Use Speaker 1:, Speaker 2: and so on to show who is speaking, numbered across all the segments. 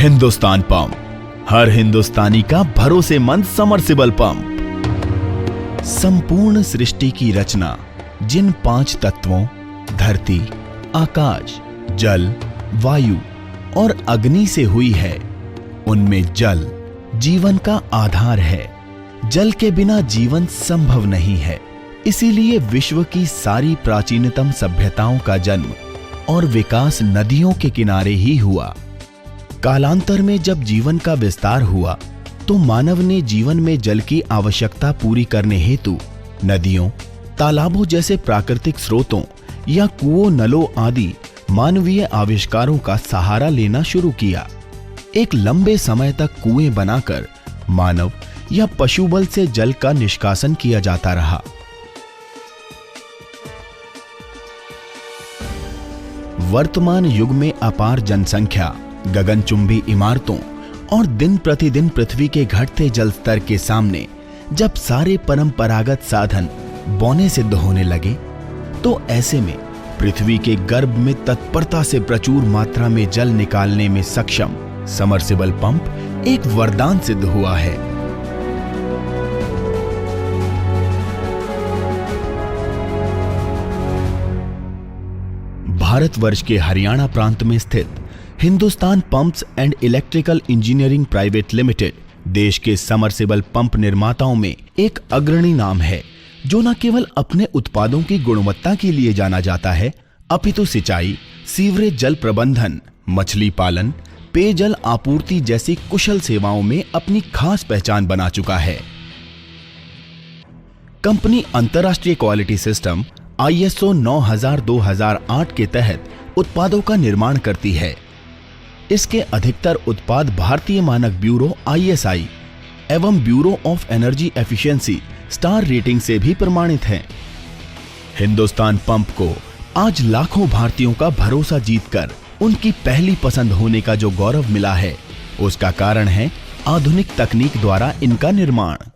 Speaker 1: Hindustan pump, हर हिंदुस्तानी का भरोसेमंद submersible pump. संपूर्ण सृष्टि की रचना जिन 5 तत्वों धरती, आकाश, जल, वायु और अग्नि से हुई है, उनमें जल जीवन का आधार है। जल के बिना जीवन संभव नहीं है। इसीलिए विश्व की सारी प्राचीनतम सभ्यताओं का जन्म और विकास नदियों के किनारे ही हुआ। कालांतर में जब जीवन का विस्तार हुआ तो मानव ने जीवन में जल की आवश्यकता पूरी करने हेतु नदियों, तालाबों जैसे प्राकृतिक स्रोतों या कुओं, नलों आदि मानवीय आविष्कारों का सहारा लेना शुरू किया। एक लंबे समय तक कुएं बनाकर मानव या पशुबल से जल का निष्कासन किया जाता रहा। वर्तमान युग में अपार जनसंख्या, गगनचुंबी इमारतों और दिन प्रतिदिन पृथ्वी के घटते जल स्तर के सामने जब सारे परंपरागत साधन बौने सिद्ध होने लगे, तो ऐसे में पृथ्वी के गर्भ में तत्परता से प्रचुर मात्रा में जल निकालने में सक्षम समर्सिबल पंप एक वरदान सिद्ध हुआ है। भारतवर्ष के हरियाणा प्रांत में स्थित Hindustan pumps and electrical engineering private limited देश के समर्सिबल पंप निर्माताओं में एक अग्रणी नाम है, जो न केवल अपने उत्पादों की गुणवत्ता के लिए जाना जाता है, अपितु सिंचाई, सीवरेज जल प्रबंधन, मछली पालन, पेयजल आपूर्ति जैसी कुशल सेवाओं में अपनी खास पहचान बना चुका है। कंपनी अंतर्राष्ट्रीय क्वालिटी सिस्टम ISO 9000-2008 के तहत उत्पादों का निर्माण करती है। इसके अधिकतर उत्पाद भारतीय मानक ब्यूरो ISI एवं bureau of energy efficiency star rating से भी प्रमाणित हैं। हिंदुस्तान पंप को आज लाखों भारतीयों का भरोसा जीतकर उनकी पहली पसंद होने का जो गौरव मिला है, उसका कारण है आधुनिक तकनीक द्वारा इनका निर्माण।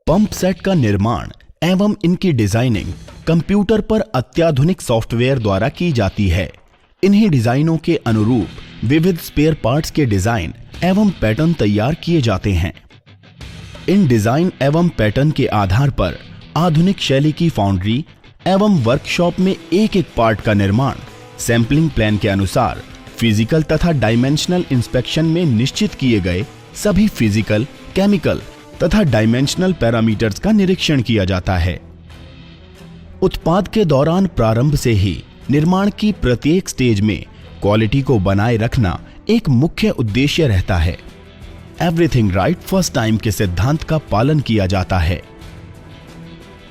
Speaker 1: पंप सेट का निर्माण एवं इनकी डिजाइनिंग कंप्यूटर पर अत्याधुनिक सॉफ्टवेयर द्वारा की जाती है। इन्हीं डिजाइनों के अनुरूप विविध स्पेयर पार्ट्स के डिजाइन एवं पैटर्न तैयार किए जाते हैं। इन डिजाइन एवं पैटर्न के आधार पर आधुनिक शैली की फाउंड्री एवं वर्कशॉप में एक एक पार्ट का निर्माण सैंपलिंग प्लान के अनुसार फिजिकल तथा डायमेंशनल इंस्पेक्शन में निश्चित किए गए सभी फिजिकल, केमिकल तथा डायमेंशनल पैरामीटर्स का निरीक्षण किया जाता है। उत्पाद के दौरान प्रारंभ से ही निर्माण की प्रत्येक स्टेज में क्वालिटी को बनाए रखना एक मुख्य उद्देश्य रहता है। एवरीथिंग राइट फर्स्ट टाइम के सिद्धांत का पालन किया जाता है।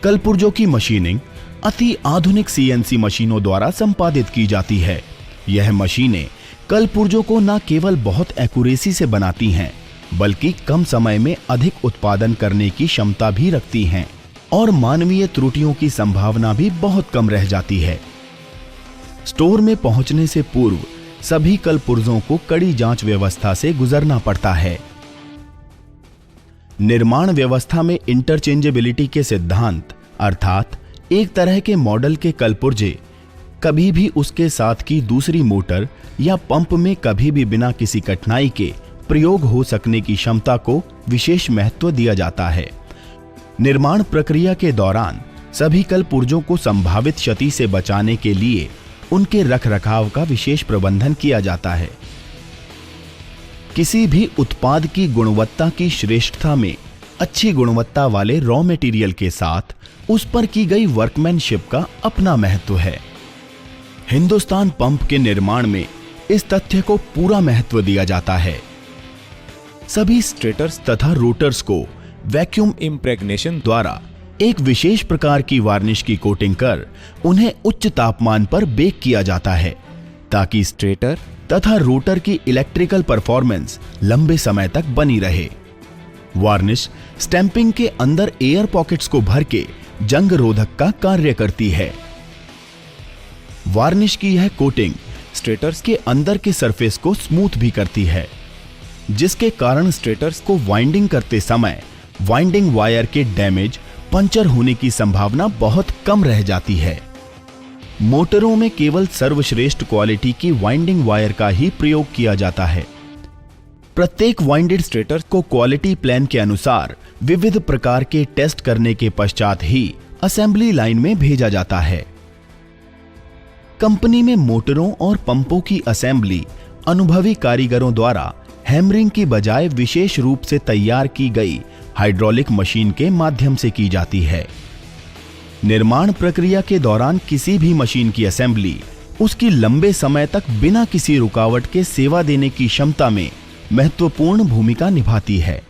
Speaker 1: कलपुर्जों की मशीनिंग अति आधुनिक CNC मशीनों द्वारा संपादित की जाती है। यह मशीनें कलपुर्जों को न केवल बहुत एक्यूरेसी से बनाती हैं, बल्कि कम समय में अधिक उत्पादन करने की क्षमता भी रखती हैं और मानवीय त्रुटियों की संभावना भी बहुत कम रह जाती है। स्टोर में पहुंचने से पूर्व सभी कलपुर्जों को कड़ी जांच व्यवस्था से गुजरना पड़ता है। निर्माण व्यवस्था में इंटरचेंजेबिलिटी के सिद्धांत अर्थात एक तरह के मॉडल के कलपुर्जे कभी भी उसके साथ की दूसरी मोटर या पंप में कभी भी बिना किसी कठिनाई के प्रयोग हो सकने की क्षमता को विशेष महत्व दिया जाता है। निर्माण प्रक्रिया के दौरान सभी कलपुर्जों को संभावित क्षति से बचाने के लिए उनके रखरखाव का विशेष प्रबंधन किया जाता है। किसी भी उत्पाद की गुणवत्ता की श्रेष्ठता में अच्छी गुणवत्ता वाले रॉ मटेरियल के साथ उस पर की गई वर्कमैनशिप का अपना महत्व है। हिंदुस्तान पंप के निर्माण में इस तथ्य को पूरा महत्व दिया जाता है। सभी स्टेटर्स तथा रोटर्स को वैक्यूम इम्प्रेग्नेशन द्वारा एक विशेष प्रकार की वार्निश की कोटिंग कर उन्हें उच्च तापमान पर बेक किया जाता है, ताकि स्टेटर तथा रोटर की इलेक्ट्रिकल परफॉर्मेंस लंबे समय तक बनी रहे। वार्निश स्टैंपिंग के अंदर एयर पॉकेट्स को भर के जंग रोधक का कार्य करती है। वार्निश की यह कोटिंग स्टेटर्स के अंदर के सरफेस को स्मूथ भी करती है, जिसके कारण स्टेटर्स को वाइंडिंग करते समय वाइंडिंग वायर के डैमेज, पंचर होने की संभावना बहुत कम रह जाती है। मोटरों में केवल सर्वश्रेष्ठ क्वालिटी की वाइंडिंग वायर का ही प्रयोग किया जाता है। प्रत्येक वाइंडेड स्टेटर को क्वालिटी प्लान के अनुसार विविध प्रकार के टेस्ट करने के पश्चात ही असेंबली लाइन में भेजा जाता है। कंपनी में मोटरों और पंपों की असेंबली अनुभवी कारीगरों द्वारा हैमरिंग की बजाय विशेष रूप से तैयार की गई हाइड्रोलिक मशीन के माध्यम से की जाती है। निर्माण प्रक्रिया के दौरान किसी भी मशीन की असेंबली उसकी लंबे समय तक बिना किसी रुकावट के सेवा देने की क्षमता में महत्वपूर्ण भूमिका निभाती है।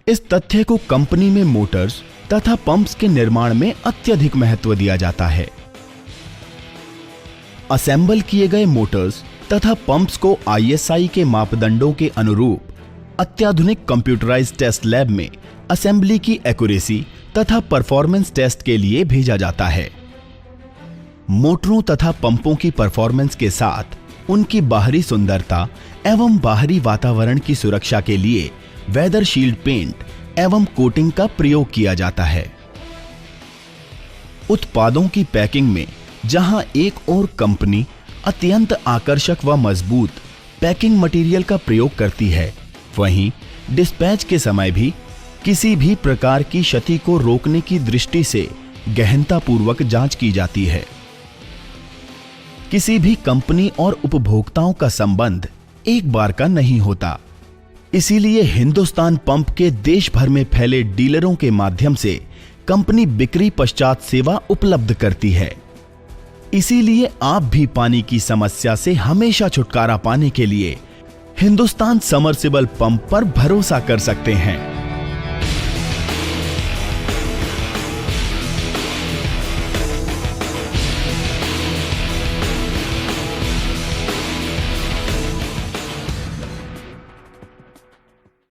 Speaker 1: इस तथ्य को कंपनी में मोटर्स तथा पंप्स के निर्माण में अत्यधिक महत्व दिया जाता है। असेंबल किए गए मोटर्स तथा पंप्स को ISI के मापदंडों के अनुरूप अत्याधुनिक कंप्यूटराइज्ड टेस्ट लैब में असेंबली की एक्यूरेसी तथा परफॉर्मेंस टेस्ट के लिए भेजा जाता है। मोटरों तथा पंपों की परफॉर्मेंस के साथ उनकी बाहरी सुंदरता एवं बाहरी वातावरण की सुरक्षा के लिए वेदर शील्ड पेंट एवं कोटिंग का प्रयोग किया जाता है। उत्पादों की पैकिंग में जहां एक और कंपनी अत्यंत आकर्षक व मजबूत पैकिंग मटेरियल का प्रयोग करती है, वहीं डिस्पैच के समय भी किसी भी प्रकार की क्षति को रोकने की दृष्टि से गहनतापूर्वक जांच की जाती है। किसी भी कंपनी और उपभोक्ताओं का संबंध एक बार का नहीं होता, इसीलिए हिंदुस्तान पंप के देश भर में फैले डीलरों के माध्यम से कंपनी बिक्री पश्चात सेवा उपलब्ध करती है। इसीलिए आप भी पानी की समस्या से हमेशा छुटकारा पाने के लिए हिंदुस्तान समरसेबल पंप पर भरोसा कर सकते हैं।